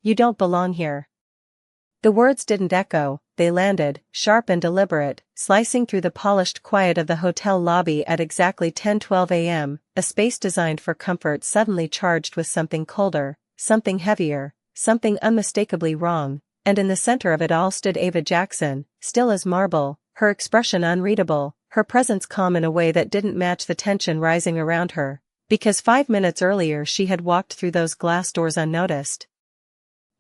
"You don't belong here." The words didn't echo, they landed, sharp and deliberate, slicing through the polished quiet of the hotel lobby at exactly 10:12 a.m., a space designed for comfort suddenly charged with something colder, something heavier, something unmistakably wrong, and in the center of it all stood Ava Jackson, still as marble, her expression unreadable, her presence calm in a way that didn't match the tension rising around her, because 5 minutes earlier she had walked through those glass doors unnoticed.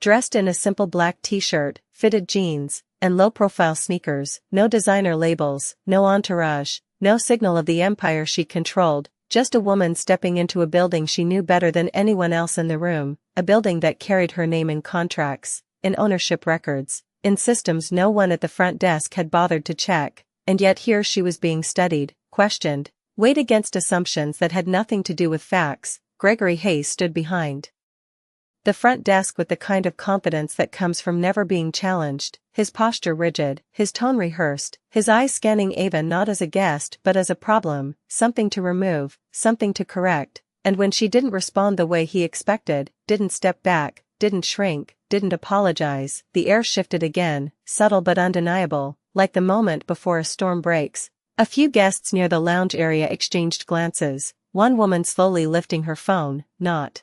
Dressed in a simple black t-shirt, fitted jeans, and low-profile sneakers, no designer labels, no entourage, no signal of the empire she controlled, just a woman stepping into a building she knew better than anyone else in the room, a building that carried her name in contracts, in ownership records, in systems no one at the front desk had bothered to check, and yet here she was being studied, questioned, weighed against assumptions that had nothing to do with facts. Gregory Hayes stood behind the front desk with the kind of confidence that comes from never being challenged, his posture rigid, his tone rehearsed, his eyes scanning Ava not as a guest but as a problem, something to remove, something to correct, and when she didn't respond the way he expected, didn't step back, didn't shrink, didn't apologize, the air shifted again, subtle but undeniable, like the moment before a storm breaks. A few guests near the lounge area exchanged glances, one woman slowly lifting her phone, not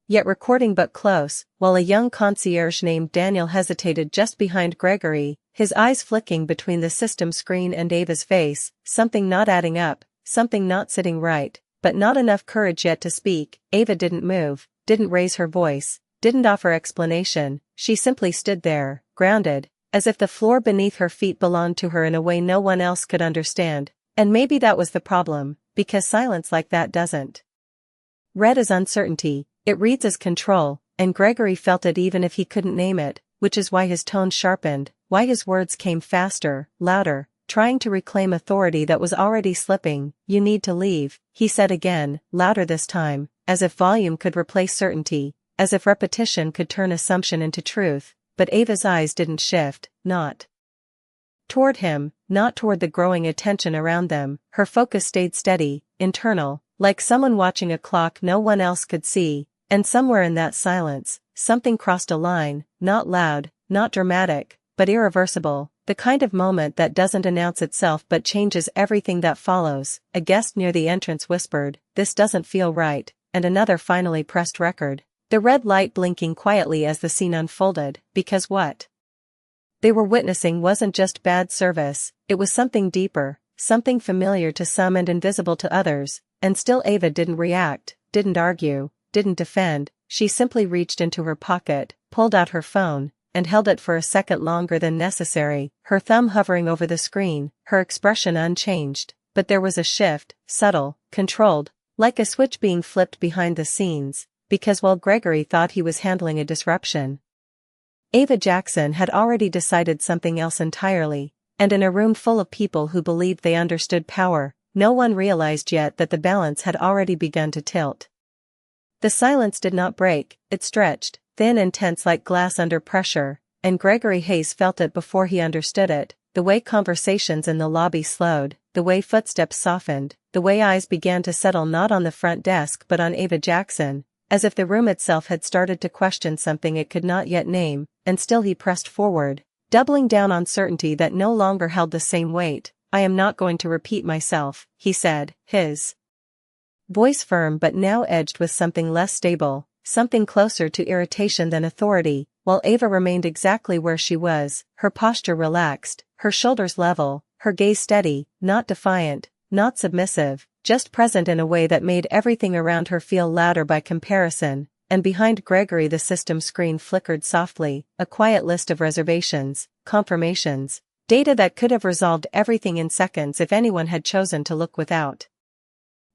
yet recording but close, while a young concierge named Daniel hesitated just behind Gregory, his eyes flicking between the system screen and Ava's face, something not adding up, something not sitting right, but not enough courage yet to speak. Ava didn't move, didn't raise her voice, didn't offer explanation, she simply stood there, grounded, as if the floor beneath her feet belonged to her in a way no one else could understand, and maybe that was the problem, because silence like that doesn't read as uncertainty. It reads as control, and Gregory felt it even if he couldn't name it, which is why his tone sharpened, why his words came faster, louder, trying to reclaim authority that was already slipping. "You need to leave," he said again, louder this time, as if volume could replace certainty, as if repetition could turn assumption into truth, but Ava's eyes didn't shift, not toward him, not toward the growing attention around them, her focus stayed steady, internal, like someone watching a clock no one else could see. And somewhere in that silence, something crossed a line, not loud, not dramatic, but irreversible, the kind of moment that doesn't announce itself but changes everything that follows. A guest near the entrance whispered, "This doesn't feel right," and another finally pressed record, the red light blinking quietly as the scene unfolded, because what they were witnessing wasn't just bad service, it was something deeper, something familiar to some and invisible to others, and still Ava didn't react, didn't argue, didn't defend. She simply reached into her pocket, pulled out her phone, and held it for a second longer than necessary, her thumb hovering over the screen, her expression unchanged, but there was a shift, subtle, controlled, like a switch being flipped behind the scenes, because while Gregory thought he was handling a disruption, Ava Jackson had already decided something else entirely, and in a room full of people who believed they understood power, no one realized yet that the balance had already begun to tilt. The silence did not break, it stretched, thin and tense like glass under pressure, and Gregory Hayes felt it before he understood it, the way conversations in the lobby slowed, the way footsteps softened, the way eyes began to settle not on the front desk but on Ava Jackson, as if the room itself had started to question something it could not yet name, and still he pressed forward, doubling down on certainty that no longer held the same weight. "I am not going to repeat myself," he said, his voice firm but now edged with something less stable, something closer to irritation than authority, while Ava remained exactly where she was, her posture relaxed, her shoulders level, her gaze steady, not defiant, not submissive, just present in a way that made everything around her feel louder by comparison. And behind Gregory the system screen flickered softly, a quiet list of reservations, confirmations, data that could have resolved everything in seconds if anyone had chosen to look without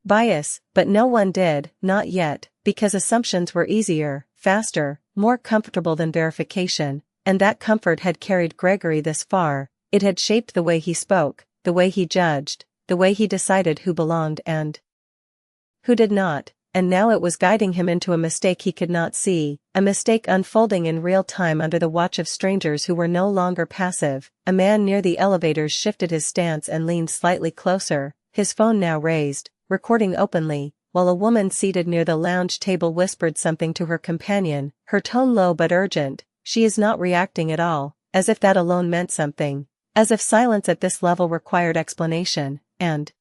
bias, but no one did, not yet, because assumptions were easier, faster, more comfortable than verification, and that comfort had carried Gregory this far. It had shaped the way he spoke, the way he judged, the way he decided who belonged and who did not, and now it was guiding him into a mistake he could not see, a mistake unfolding in real time under the watch of strangers who were no longer passive. A man near the elevators shifted his stance and leaned slightly closer, his phone now raised, recording openly, while a woman seated near the lounge table whispered something to her companion, her tone low but urgent. She is not reacting at all, as if that alone meant something. As if silence at this level required explanation, and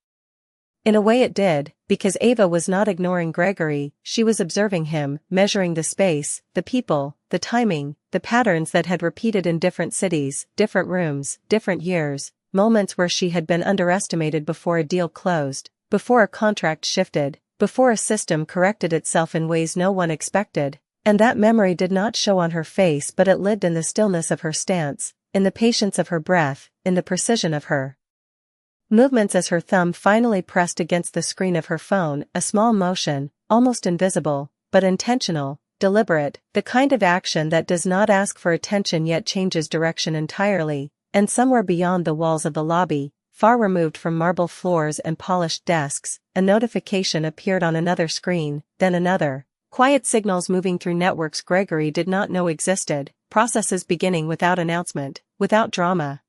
in a way it did, because Ava was not ignoring Gregory, she was observing him, measuring the space, the people, the timing, the patterns that had repeated in different cities, different rooms, different years, moments where she had been underestimated before a deal closed, before a contract shifted, before a system corrected itself in ways no one expected, and that memory did not show on her face but it lived in the stillness of her stance, in the patience of her breath, in the precision of her movements as her thumb finally pressed against the screen of her phone, a small motion, almost invisible, but intentional, deliberate, the kind of action that does not ask for attention yet changes direction entirely, and somewhere beyond the walls of the lobby, far removed from marble floors and polished desks, a notification appeared on another screen, then another. Quiet signals moving through networks Gregory did not know existed, processes beginning without announcement, without drama.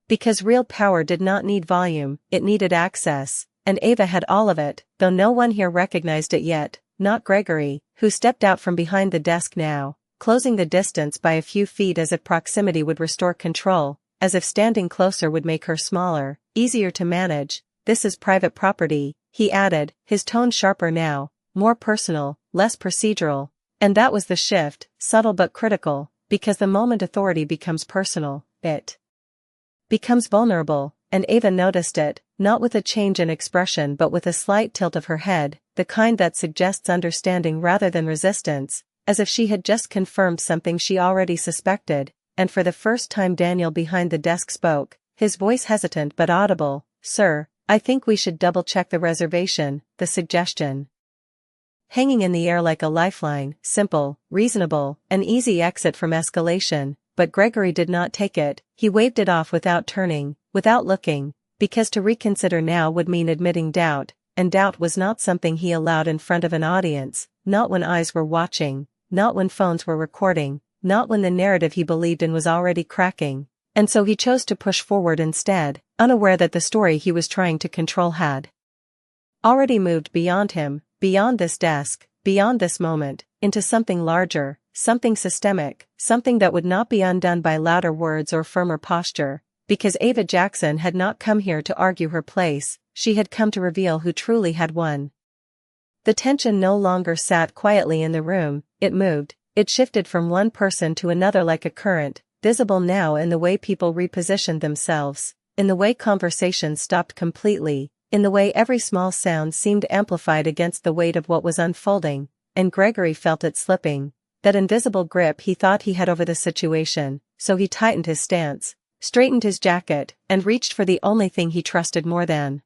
Because real power did not need volume, it needed access, and Ava had all of it, though no one here recognized it yet, not Gregory, who stepped out from behind the desk now, closing the distance by a few feet as if proximity would restore control, as if standing closer would make her smaller, easier to manage. This is private property, he added, his tone sharper now, more personal, less procedural, and that was the shift, subtle but critical, because the moment authority becomes personal, it becomes vulnerable, and Ava noticed it, not with a change in expression but with a slight tilt of her head, the kind that suggests understanding rather than resistance, as if she had just confirmed something she already suspected, and for the first time Daniel behind the desk spoke, his voice hesitant but audible. "Sir, I think we should double-check the reservation," the suggestion hanging in the air like a lifeline, simple, reasonable, an easy exit from escalation. But Gregory did not take it, he waved it off without turning, without looking, because to reconsider now would mean admitting doubt, and doubt was not something he allowed in front of an audience, not when eyes were watching, not when phones were recording, not when the narrative he believed in was already cracking, and so he chose to push forward instead, unaware that the story he was trying to control had already moved beyond him, beyond this desk, beyond this moment, into something larger. Something systemic, something that would not be undone by louder words or firmer posture, because Ava Jackson had not come here to argue her place, she had come to reveal who truly had won. The tension no longer sat quietly in the room, it moved, it shifted from one person to another like a current, visible now in the way people repositioned themselves, in the way conversations stopped completely, in the way every small sound seemed amplified against the weight of what was unfolding, and Gregory felt it slipping. That invisible grip he thought he had over the situation, so he tightened his stance, straightened his jacket, and reached for the only thing he trusted more than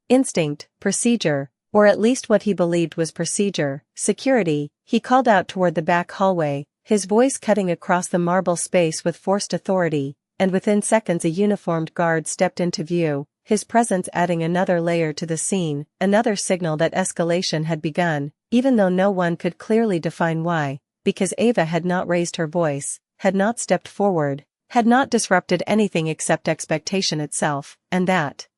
instinct, procedure, or at least what he believed was procedure, security. He called out toward the back hallway, his voice cutting across the marble space with forced authority, and within seconds a uniformed guard stepped into view, his presence adding another layer to the scene, another signal that escalation had begun, even though no one could clearly define why. Because Ava had not raised her voice, had not stepped forward, had not disrupted anything except expectation itself, and that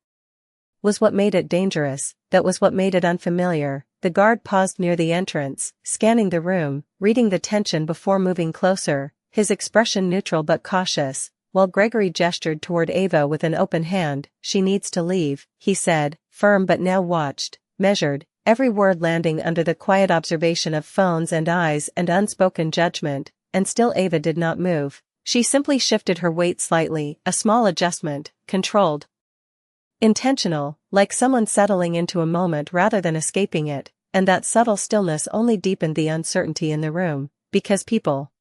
was what made it dangerous, that was what made it unfamiliar. The guard paused near the entrance, scanning the room, reading the tension before moving closer, his expression neutral but cautious, while Gregory gestured toward Ava with an open hand. "She needs to leave," he said, firm but now watched, measured, every word landing under the quiet observation of phones and eyes and unspoken judgment, and still Ava did not move. She simply shifted her weight slightly, a small adjustment, controlled, intentional, like someone settling into a moment rather than escaping it, and that subtle stillness only deepened the uncertainty in the room, because people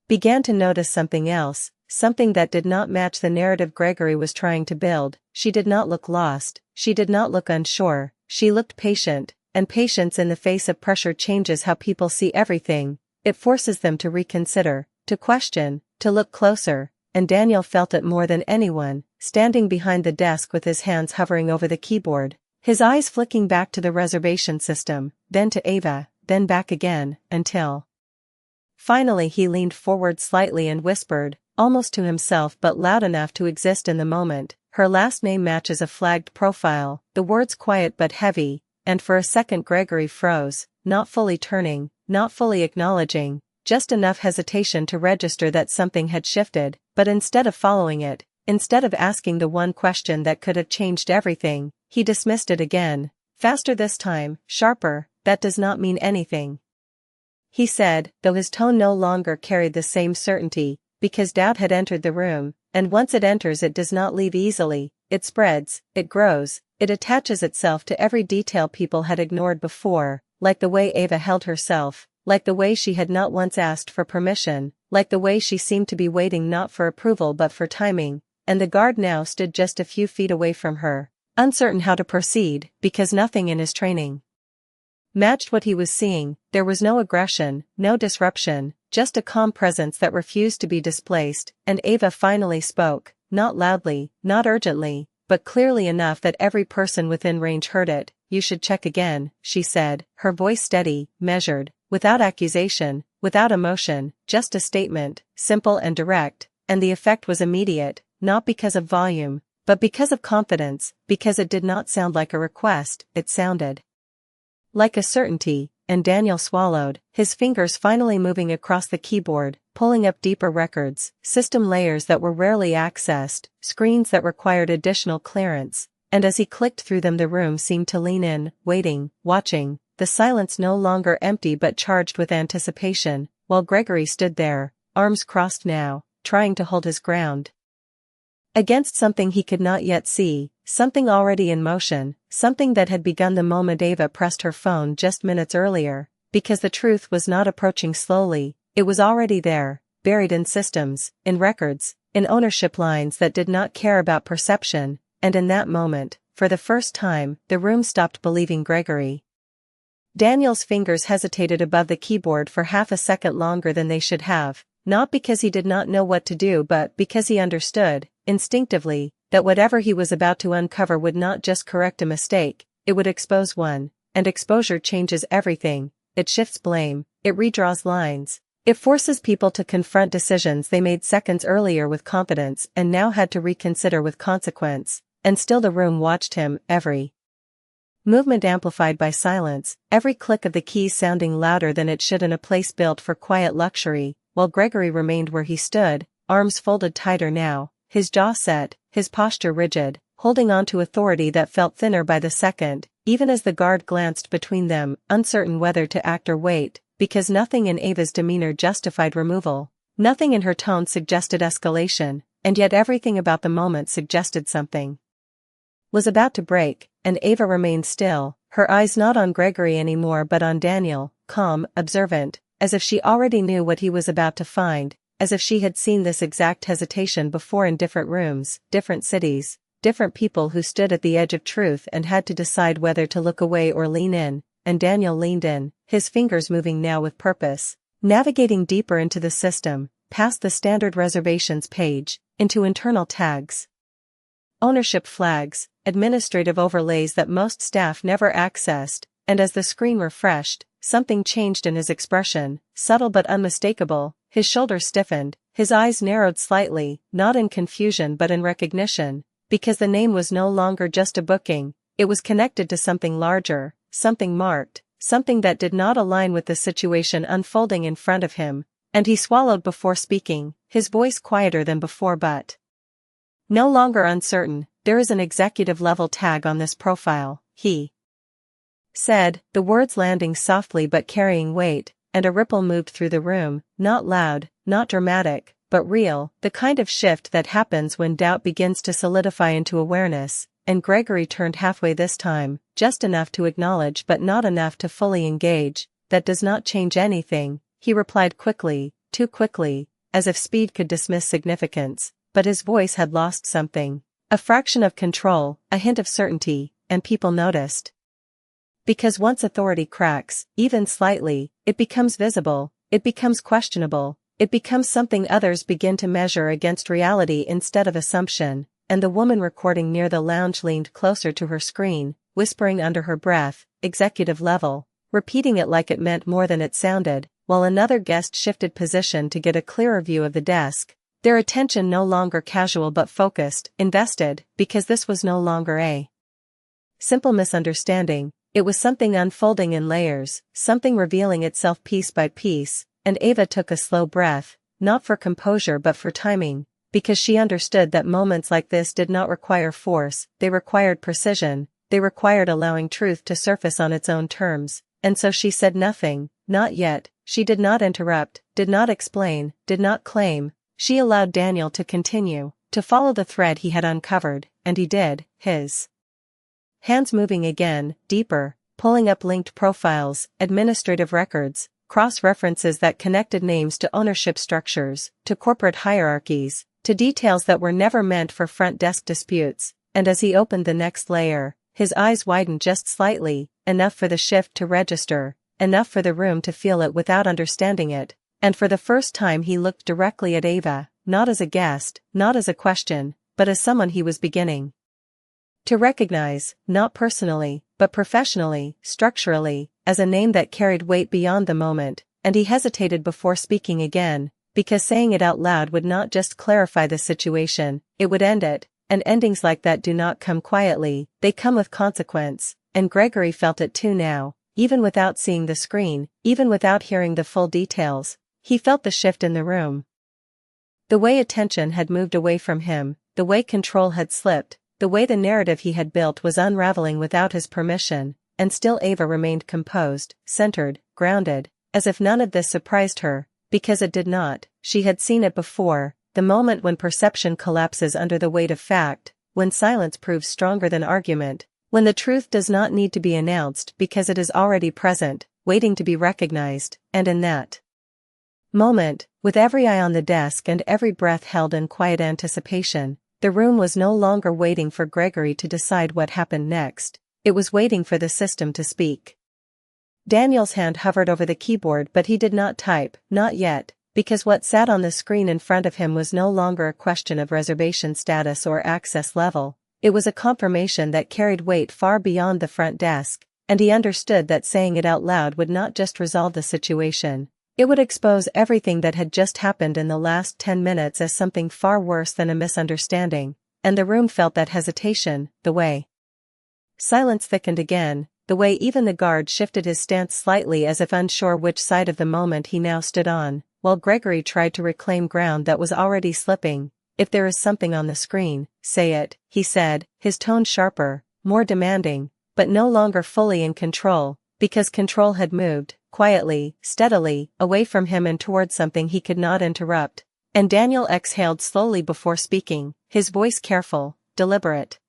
began to notice something else, something that did not match the narrative Gregory was trying to build. She did not look lost, she did not look unsure. She looked patient, and patience in the face of pressure changes how people see everything. It forces them to reconsider, to question, to look closer, and Daniel felt it more than anyone, standing behind the desk with his hands hovering over the keyboard, his eyes flicking back to the reservation system, then to Ava, then back again, until finally he leaned forward slightly and whispered, almost to himself but loud enough to exist in the moment, "Her last name matches a flagged profile," the words quiet but heavy, and for a second Gregory froze, not fully turning, not fully acknowledging, just enough hesitation to register that something had shifted, but instead of following it, instead of asking the one question that could have changed everything, he dismissed it again, faster this time, sharper. "That does not mean anything," he said, though his tone no longer carried the same certainty, because doubt had entered the room, and once it enters it does not leave easily, it spreads, it grows, it attaches itself to every detail people had ignored before, like the way Ava held herself, like the way she had not once asked for permission, like the way she seemed to be waiting not for approval but for timing, and the guard now stood just a few feet away from her, uncertain how to proceed, because nothing in his training matched what he was seeing. There was no aggression, no disruption, just a calm presence that refused to be displaced, and Ava finally spoke, not loudly, not urgently, but clearly enough that every person within range heard it. "You should check again," she said, her voice steady, measured, without accusation, without emotion, just a statement, simple and direct, and the effect was immediate, not because of volume, but because of confidence, because it did not sound like a request, it sounded like a certainty, and Daniel swallowed, his fingers finally moving across the keyboard, pulling up deeper records, system layers that were rarely accessed, screens that required additional clearance, and as he clicked through them the room seemed to lean in, waiting, watching, the silence no longer empty but charged with anticipation, while Gregory stood there, arms crossed now, trying to hold his ground against something he could not yet see, something already in motion, something that had begun the moment Ava pressed her phone just minutes earlier, because the truth was not approaching slowly, it was already there, buried in systems, in records, in ownership lines that did not care about perception, and in that moment, for the first time, the room stopped believing Gregory. Daniel's fingers hesitated above the keyboard for half a second longer than they should have, not because he did not know what to do but because he understood, instinctively, that whatever he was about to uncover would not just correct a mistake, it would expose one, and exposure changes everything. It shifts blame, it redraws lines, it forces people to confront decisions they made seconds earlier with confidence and now had to reconsider with consequence, and still the room watched him, every movement amplified by silence, every click of the keys sounding louder than it should in a place built for quiet luxury, while Gregory remained where he stood, arms folded tighter now, his jaw set, his posture rigid, holding on to authority that felt thinner by the second, even as the guard glanced between them, uncertain whether to act or wait, because nothing in Ava's demeanor justified removal, nothing in her tone suggested escalation, and yet everything about the moment suggested something was about to break, and Ava remained still, her eyes not on Gregory anymore but on Daniel, calm, observant, as if she already knew what he was about to find, as if she had seen this exact hesitation before in different rooms, different cities, different people who stood at the edge of truth and had to decide whether to look away or lean in, and Daniel leaned in, his fingers moving now with purpose, navigating deeper into the system, past the standard reservations page, into internal tags, ownership flags, administrative overlays that most staff never accessed, and as the screen refreshed, something changed in his expression, subtle but unmistakable, his shoulders stiffened, his eyes narrowed slightly, not in confusion but in recognition, because the name was no longer just a booking, it was connected to something larger, something marked, something that did not align with the situation unfolding in front of him, and he swallowed before speaking, his voice quieter than before but no longer uncertain. "There is an executive-level tag on this profile," he said, the words landing softly but carrying weight, and a ripple moved through the room, not loud, not dramatic, but real, the kind of shift that happens when doubt begins to solidify into awareness, and Gregory turned halfway this time, just enough to acknowledge but not enough to fully engage. "That does not change anything," he replied quickly, too quickly, as if speed could dismiss significance, but his voice had lost something. A fraction of control, a hint of certainty, and people noticed. Because once authority cracks, even slightly, it becomes visible, it becomes questionable, it becomes something others begin to measure against reality instead of assumption, and the woman recording near the lounge leaned closer to her screen, whispering under her breath, "Executive level," repeating it like it meant more than it sounded, while another guest shifted position to get a clearer view of the desk. Their attention no longer casual but focused, invested, because this was no longer a simple misunderstanding, It was something unfolding in layers, something revealing itself piece by piece, and Ava took a slow breath, not for composure but for timing, because she understood that moments like this did not require force, they required precision, they required allowing truth to surface on its own terms, and so she said nothing, not yet. She did not interrupt, did not explain, did not claim. She allowed Daniel to continue, to follow the thread he had uncovered, and he did, his hands moving again, deeper, pulling up linked profiles, administrative records, cross-references that connected names to ownership structures, to corporate hierarchies, to details that were never meant for front desk disputes, and as he opened the next layer, his eyes widened just slightly, enough for the shift to register, enough for the room to feel it without understanding it, and for the first time he looked directly at Ava, not as a guest, not as a question, but as someone he was beginning to recognize, not personally, but professionally, structurally, as a name that carried weight beyond the moment, and he hesitated before speaking again, because saying it out loud would not just clarify the situation, it would end it, and endings like that do not come quietly, they come with consequence, and Gregory felt it too now, even without seeing the screen, even without hearing the full details, he felt the shift in the room. The way attention had moved away from him, the way control had slipped, the way the narrative he had built was unraveling without his permission, and still Ava remained composed, centered, grounded, as if none of this surprised her, because it did not. She had seen it before, the moment when perception collapses under the weight of fact, when silence proves stronger than argument, when the truth does not need to be announced because it is already present, waiting to be recognized, and in that moment, with every eye on the desk and every breath held in quiet anticipation, the room was no longer waiting for Gregory to decide what happened next, it was waiting for the system to speak. Daniel's hand hovered over the keyboard but he did not type, not yet, because what sat on the screen in front of him was no longer a question of reservation status or access level, it was a confirmation that carried weight far beyond the front desk, and he understood that saying it out loud would not just resolve the situation. It would expose everything that had just happened in the last 10 minutes as something far worse than a misunderstanding, and the room felt that hesitation, the way silence thickened again, the way even the guard shifted his stance slightly as if unsure which side of the moment he now stood on, while Gregory tried to reclaim ground that was already slipping. If there is something on the screen, say it, he said, his tone sharper, more demanding, but no longer fully in control, because control had moved, quietly, steadily, away from him and towards something he could not interrupt, and Daniel exhaled slowly before speaking, his voice careful, deliberate.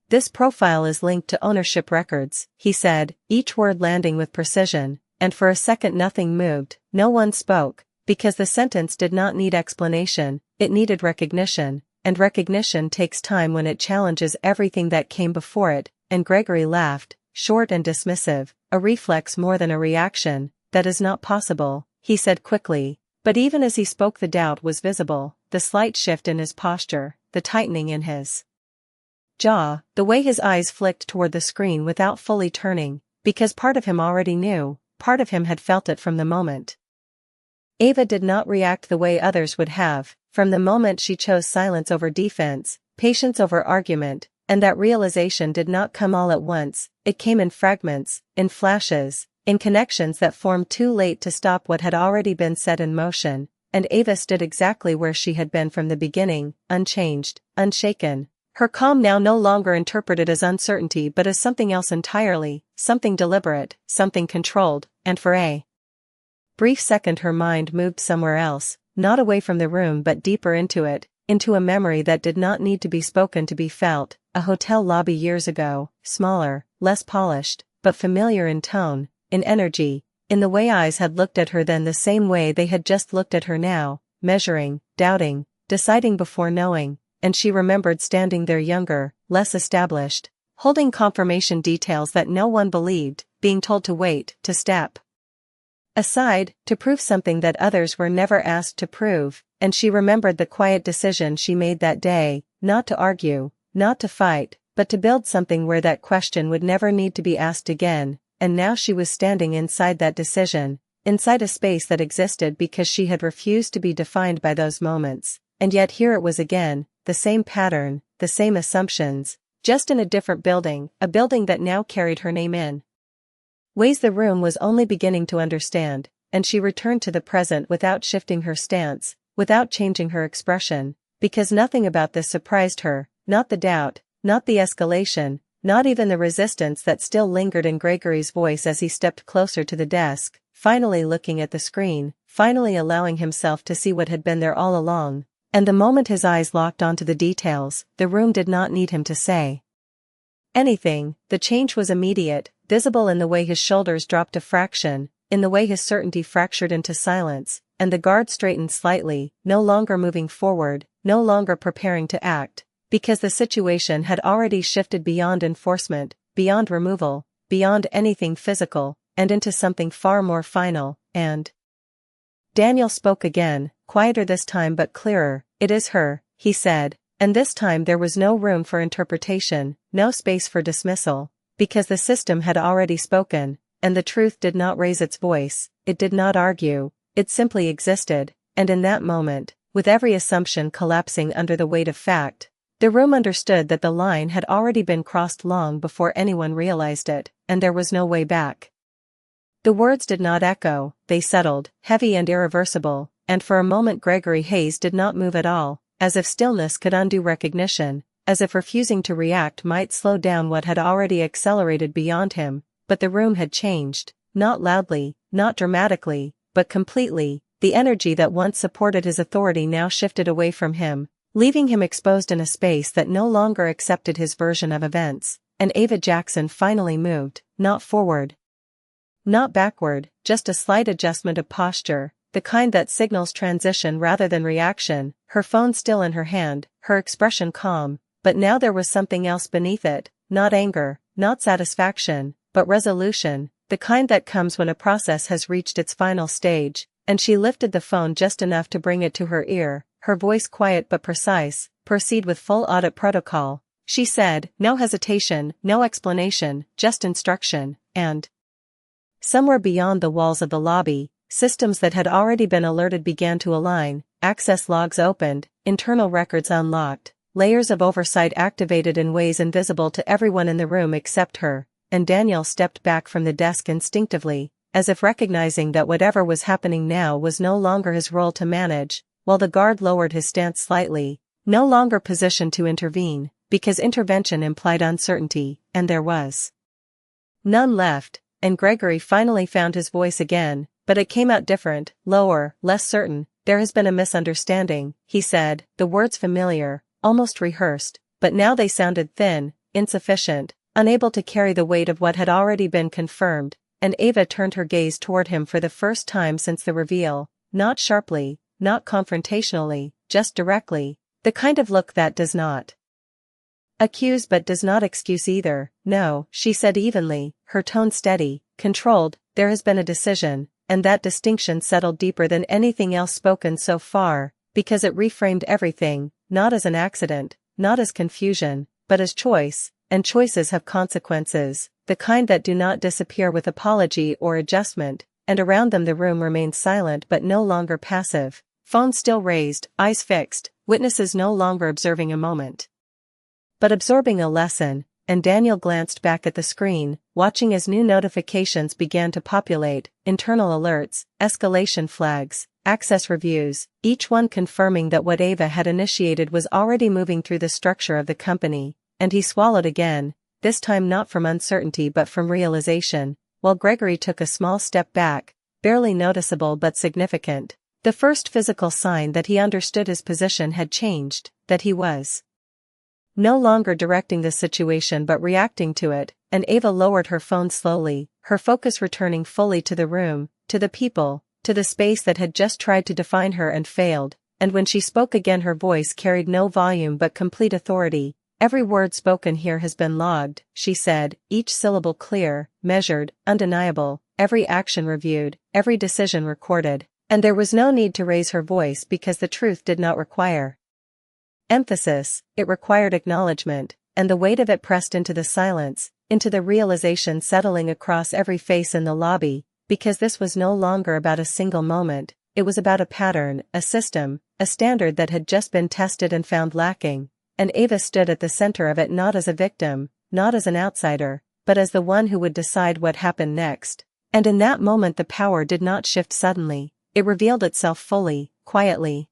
This profile is linked to ownership records, he said, each word landing with precision, and for a second nothing moved, no one spoke, because the sentence did not need explanation, it needed recognition, and recognition takes time when it challenges everything that came before it, and Gregory laughed, short and dismissive, a reflex more than a reaction. That is not possible, he said quickly, but even as he spoke the doubt was visible, the slight shift in his posture, the tightening in his jaw, the way his eyes flicked toward the screen without fully turning, because part of him already knew, part of him had felt it from the moment. Ava did not react the way others would have, from the moment she chose silence over defense, patience over argument, and that realization did not come all at once, it came in fragments, in flashes, in connections that formed too late to stop what had already been set in motion, and Ava stood exactly where she had been from the beginning, unchanged, unshaken. Her calm now no longer interpreted as uncertainty but as something else entirely, something deliberate, something controlled, and for a brief second her mind moved somewhere else, not away from the room but deeper into it, into a memory that did not need to be spoken to be felt, a hotel lobby years ago, smaller, less polished, but familiar in tone, in energy, in the way eyes had looked at her then the same way they had just looked at her now, measuring, doubting, deciding before knowing, and she remembered standing there younger, less established, holding confirmation details that no one believed, being told to wait, to step aside, to prove something that others were never asked to prove, and she remembered the quiet decision she made that day, not to argue, not to fight, but to build something where that question would never need to be asked again, and now she was standing inside that decision, inside a space that existed because she had refused to be defined by those moments, and yet here it was again, the same pattern, the same assumptions, just in a different building, a building that now carried her name in ways the room was only beginning to understand, and she returned to the present without shifting her stance, without changing her expression, because nothing about this surprised her, not the doubt, not the escalation, not even the resistance that still lingered in Gregory's voice as he stepped closer to the desk, finally looking at the screen, finally allowing himself to see what had been there all along. And the moment his eyes locked onto the details, the room did not need him to say anything. The change was immediate, visible in the way his shoulders dropped a fraction, in the way his certainty fractured into silence, and the guard straightened slightly, no longer moving forward, no longer preparing to act, because the situation had already shifted beyond enforcement, beyond removal, beyond anything physical, and into something far more final, and Daniel spoke again, quieter this time but clearer. "It is her," he said, and this time there was no room for interpretation, no space for dismissal, because the system had already spoken, and the truth did not raise its voice, it did not argue, it simply existed, and in that moment, with every assumption collapsing under the weight of fact, the room understood that the line had already been crossed long before anyone realized it, and there was no way back. The words did not echo, they settled, heavy and irreversible, and for a moment Gregory Hayes did not move at all, as if stillness could undo recognition, as if refusing to react might slow down what had already accelerated beyond him, but the room had changed, not loudly, not dramatically, but completely. The energy that once supported his authority now shifted away from him, leaving him exposed in a space that no longer accepted his version of events, and Ava Jackson finally moved, not forward, not backward, just a slight adjustment of posture, the kind that signals transition rather than reaction, her phone still in her hand, her expression calm, but now there was something else beneath it, not anger, not satisfaction, but resolution, the kind that comes when a process has reached its final stage, and she lifted the phone just enough to bring it to her ear, her voice quiet but precise. "Proceed with full audit protocol," she said, no hesitation, no explanation, just instruction, and somewhere beyond the walls of the lobby, systems that had already been alerted began to align, access logs opened, internal records unlocked, layers of oversight activated in ways invisible to everyone in the room except her, and Daniel stepped back from the desk instinctively, as if recognizing that whatever was happening now was no longer his role to manage, while the guard lowered his stance slightly, no longer positioned to intervene, because intervention implied uncertainty, and there was none left. And Gregory finally found his voice again, but it came out different, lower, less certain. "There has been a misunderstanding," he said, the words familiar, almost rehearsed, but now they sounded thin, insufficient, unable to carry the weight of what had already been confirmed, and Ava turned her gaze toward him for the first time since the reveal, not sharply, not confrontationally, just directly, the kind of look that does not accuse but does not excuse either. "No," she said evenly, her tone steady, controlled, "there has been a decision," and that distinction settled deeper than anything else spoken so far, because it reframed everything, not as an accident, not as confusion, but as choice, and choices have consequences, the kind that do not disappear with apology or adjustment, and around them the room remained silent but no longer passive, phone still raised, eyes fixed, witnesses no longer observing a moment, but absorbing a lesson, and Daniel glanced back at the screen, watching as new notifications began to populate, internal alerts, escalation flags, access reviews, each one confirming that what Ava had initiated was already moving through the structure of the company, and he swallowed again, this time not from uncertainty but from realization, while Gregory took a small step back, barely noticeable but significant, the first physical sign that he understood his position had changed, that he was no longer directing the situation but reacting to it, and Ava lowered her phone slowly, her focus returning fully to the room, to the people, to the space that had just tried to define her and failed, and when she spoke again her voice carried no volume but complete authority. "Every word spoken here has been logged," she said, each syllable clear, measured, undeniable, every action reviewed, every decision recorded, and there was no need to raise her voice because the truth did not require emphasis, it required acknowledgement, and the weight of it pressed into the silence, into the realization settling across every face in the lobby, because this was no longer about a single moment, it was about a pattern, a system, a standard that had just been tested and found lacking, and Ava stood at the center of it, not as a victim, not as an outsider, but as the one who would decide what happened next. And in that moment the power did not shift suddenly, it revealed itself fully, quietly.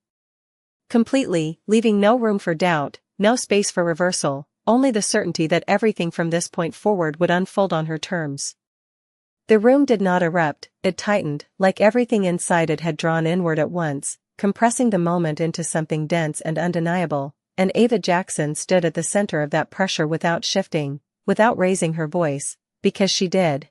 Completely, leaving no room for doubt, no space for reversal, only the certainty that everything from this point forward would unfold on her terms. The room did not erupt, it tightened, like everything inside it had drawn inward at once, compressing the moment into something dense and undeniable, and Ava Jackson stood at the center of that pressure without shifting, without raising her voice, because she did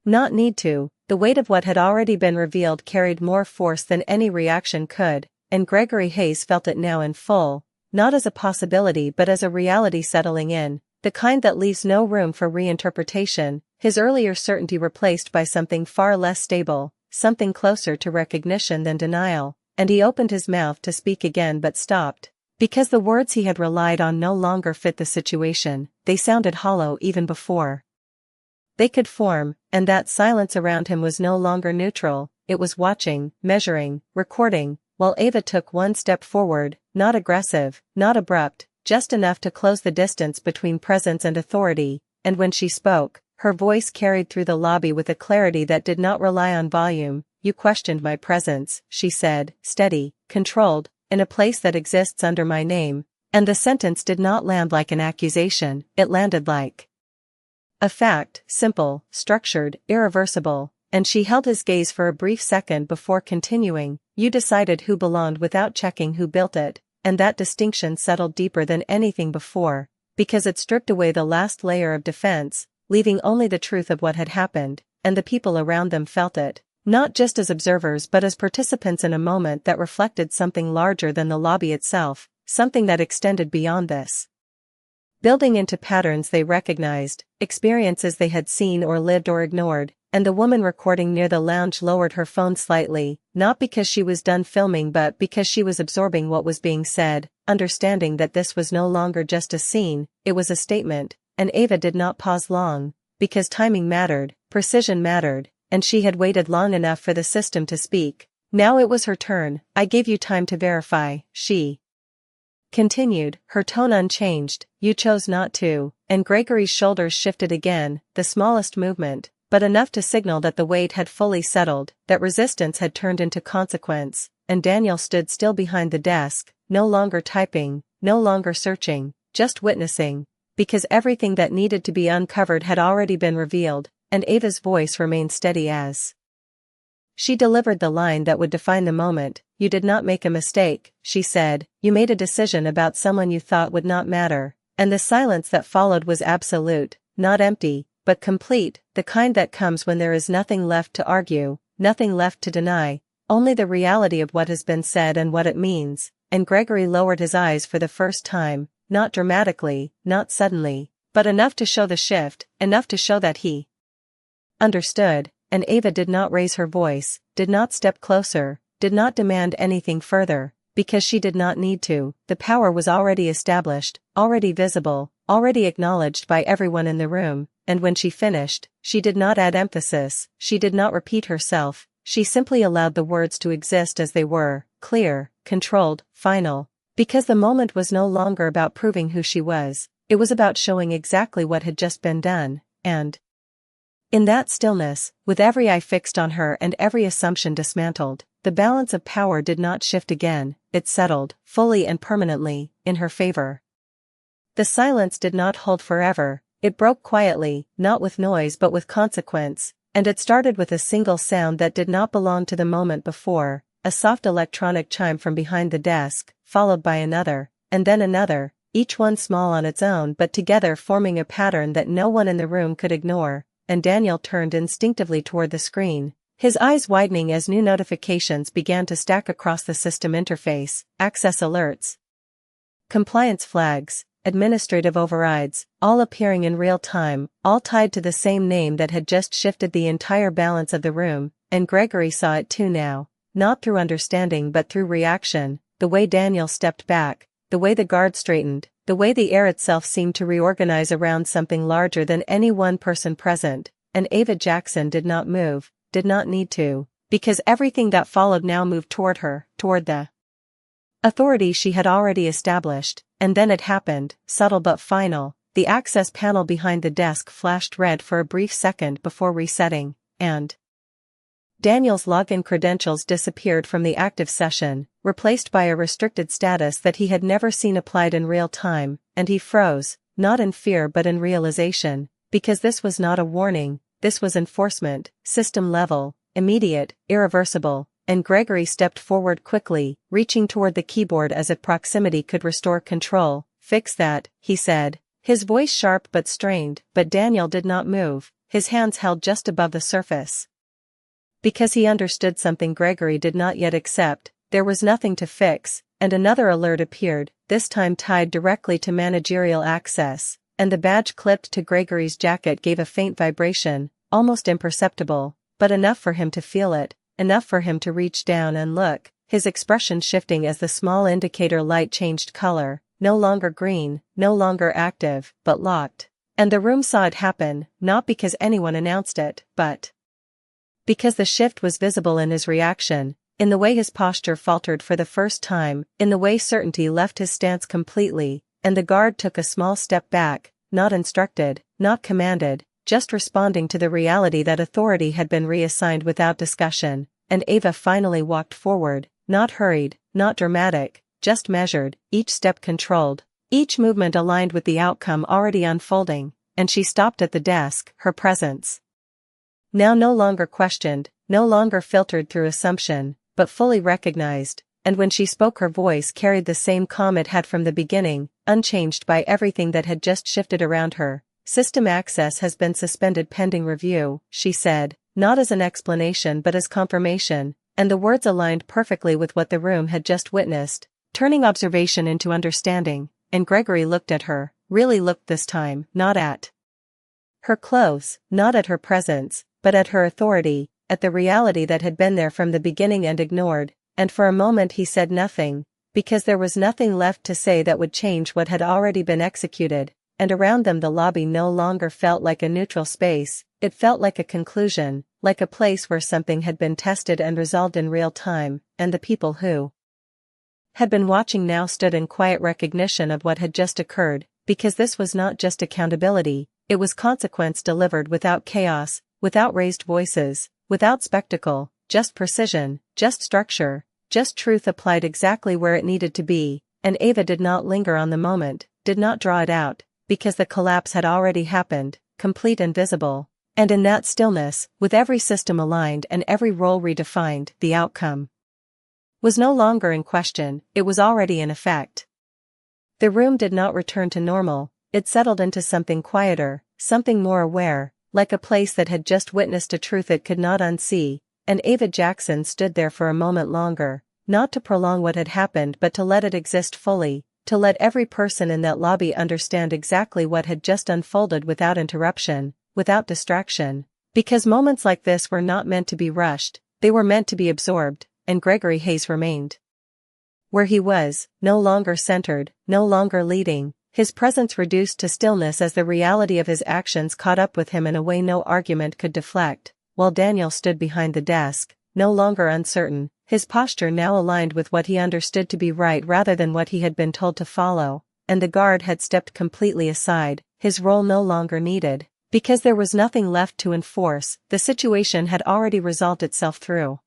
not need to. The weight of what had already been revealed carried more force than any reaction could, and Gregory Hayes felt it now in full, not as a possibility but as a reality settling in, the kind that leaves no room for reinterpretation, his earlier certainty replaced by something far less stable, something closer to recognition than denial, and he opened his mouth to speak again but stopped, because the words he had relied on no longer fit the situation. They sounded hollow even before they could form, and that silence around him was no longer neutral, it was watching, measuring, recording, while Ava took one step forward, not aggressive, not abrupt, just enough to close the distance between presence and authority, and when she spoke, her voice carried through the lobby with a clarity that did not rely on volume. "You questioned my presence," she said, steady, controlled, "in a place that exists under my name," and the sentence did not land like an accusation, it landed like a fact, simple, structured, irreversible, and she held his gaze for a brief second before continuing. "You decided who belonged without checking who built it, and that distinction settled deeper than anything before, because it stripped away the last layer of defense, leaving only the truth of what had happened, and the people around them felt it, not just as observers but as participants in a moment that reflected something larger than the lobby itself, something that extended beyond this building into patterns they recognized, experiences they had seen or lived or ignored." And the woman recording near the lounge lowered her phone slightly, not because she was done filming but because she was absorbing what was being said, understanding that this was no longer just a scene, it was a statement, and Ava did not pause long, because timing mattered, precision mattered, and she had waited long enough for the system to speak. Now it was her turn. "I gave you time to verify," she continued, her tone unchanged. "You chose not to," and Gregory's shoulders shifted again, the smallest movement, but enough to signal that the weight had fully settled, that resistance had turned into consequence, and Daniel stood still behind the desk, no longer typing, no longer searching, just witnessing, because everything that needed to be uncovered had already been revealed, and Ava's voice remained steady as she delivered the line that would define the moment. "You did not make a mistake," she said, "you made a decision about someone you thought would not matter," and the silence that followed was absolute, not empty, but complete, the kind that comes when there is nothing left to argue, nothing left to deny, only the reality of what has been said and what it means, and Gregory lowered his eyes for the first time, not dramatically, not suddenly, but enough to show the shift, enough to show that he understood, and Ava did not raise her voice, did not step closer, did not demand anything further, because she did not need to. The power was already established, already visible, already acknowledged by everyone in the room, and when she finished, she did not add emphasis, she did not repeat herself, she simply allowed the words to exist as they were, clear, controlled, final, because the moment was no longer about proving who she was, it was about showing exactly what had just been done, and in that stillness, with every eye fixed on her and every assumption dismantled, the balance of power did not shift again, it settled, fully and permanently, in her favor. The silence did not hold forever, it broke quietly, not with noise but with consequence, and it started with a single sound that did not belong to the moment before, a soft electronic chime from behind the desk, followed by another, and then another, each one small on its own but together forming a pattern that no one in the room could ignore, and Daniel turned instinctively toward the screen, his eyes widening as new notifications began to stack across the system interface, access alerts, compliance flags, administrative overrides, all appearing in real time, all tied to the same name that had just shifted the entire balance of the room, and Gregory saw it too now, not through understanding but through reaction, the way Daniel stepped back, the way the guard straightened, the way the air itself seemed to reorganize around something larger than any one person present, and Ava Jackson did not move, did not need to, because everything that followed now moved toward her, toward the authority she had already established, and then it happened, subtle but final. The access panel behind the desk flashed red for a brief second before resetting, and Daniel's login credentials disappeared from the active session, replaced by a restricted status that he had never seen applied in real time, and he froze, not in fear but in realization, because this was not a warning, this was enforcement, system level, immediate, irreversible, and Gregory stepped forward quickly, reaching toward the keyboard as if proximity could restore control. "Fix that," he said, his voice sharp but strained, but Daniel did not move, his hands held just above the surface. Because he understood something Gregory did not yet accept, there was nothing to fix, and another alert appeared, this time tied directly to managerial access, and the badge clipped to Gregory's jacket gave a faint vibration, almost imperceptible, but enough for him to feel it, enough for him to reach down and look, his expression shifting as the small indicator light changed color, no longer green, no longer active, but locked. And the room saw it happen, not because anyone announced it, but because the shift was visible in his reaction, in the way his posture faltered for the first time, in the way certainty left his stance completely, and the guard took a small step back, not instructed, not commanded, just responding to the reality that authority had been reassigned without discussion, and Ava finally walked forward, not hurried, not dramatic, just measured, each step controlled, each movement aligned with the outcome already unfolding, and she stopped at the desk, her presence now no longer questioned, no longer filtered through assumption, but fully recognized, and when she spoke her voice carried the same calm it had from the beginning, unchanged by everything that had just shifted around her. "System access has been suspended pending review," she said, not as an explanation but as confirmation, and the words aligned perfectly with what the room had just witnessed, turning observation into understanding, and Gregory looked at her, really looked this time, not at her clothes, not at her presence, but at her authority, at the reality that had been there from the beginning and ignored, and for a moment he said nothing, because there was nothing left to say that would change what had already been executed, and around them the lobby no longer felt like a neutral space, it felt like a conclusion, like a place where something had been tested and resolved in real time, and the people who had been watching now stood in quiet recognition of what had just occurred, because this was not just accountability, it was consequence delivered without chaos, without raised voices, without spectacle, just precision, just structure, just truth applied exactly where it needed to be, and Ava did not linger on the moment, did not draw it out, because the collapse had already happened, complete and visible, and in that stillness, with every system aligned and every role redefined, the outcome was no longer in question, it was already in effect. The room did not return to normal, it settled into something quieter, something more aware, like a place that had just witnessed a truth it could not unsee, and Ava Jackson stood there for a moment longer, not to prolong what had happened but to let it exist fully, to let every person in that lobby understand exactly what had just unfolded without interruption, without distraction, because moments like this were not meant to be rushed, they were meant to be absorbed, and Gregory Hayes remained where he was, no longer centered, no longer leading, his presence reduced to stillness as the reality of his actions caught up with him in a way no argument could deflect, while Daniel stood behind the desk, no longer uncertain, his posture now aligned with what he understood to be right rather than what he had been told to follow, and the guard had stepped completely aside, his role no longer needed, because there was nothing left to enforce, the situation had already resolved itself through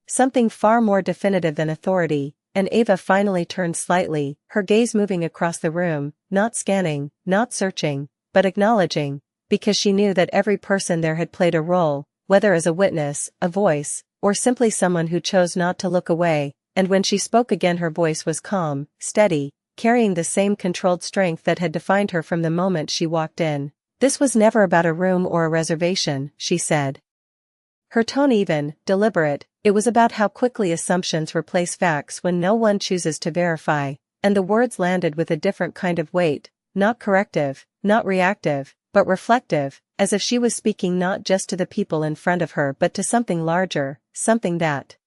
something far more definitive than authority, and Ava finally turned slightly, her gaze moving across the room, not scanning, not searching, but acknowledging, because she knew that every person there had played a role, whether as a witness, a voice, or simply someone who chose not to look away, and when she spoke again her voice was calm, steady, carrying the same controlled strength that had defined her from the moment she walked in. "This was never about a room or a reservation," she said. Her tone even, deliberate, it was about how quickly assumptions replace facts when no one chooses to verify, and the words landed with a different kind of weight, not corrective, not reactive, but reflective, as if she was speaking not just to the people in front of her but to something larger, something that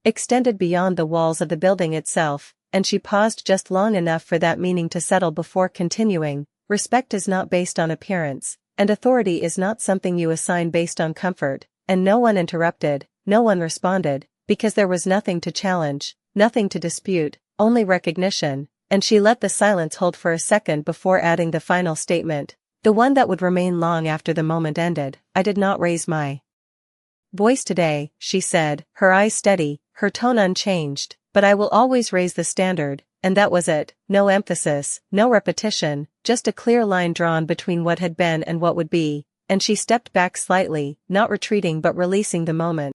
extended beyond the walls of the building itself, and she paused just long enough for that meaning to settle before continuing. "Respect is not based on appearance, and authority is not something you assign based on comfort," and no one interrupted, no one responded, because there was nothing to challenge, nothing to dispute, only recognition, and she let the silence hold for a second before adding the final statement, the one that would remain long after the moment ended. I did not raise my voice today, she said, her eyes steady, her tone unchanged, but I will always raise the standard, and that was it. No emphasis, no repetition, just a clear line drawn between what had been and what would be, and she stepped back slightly, not retreating but releasing the moment.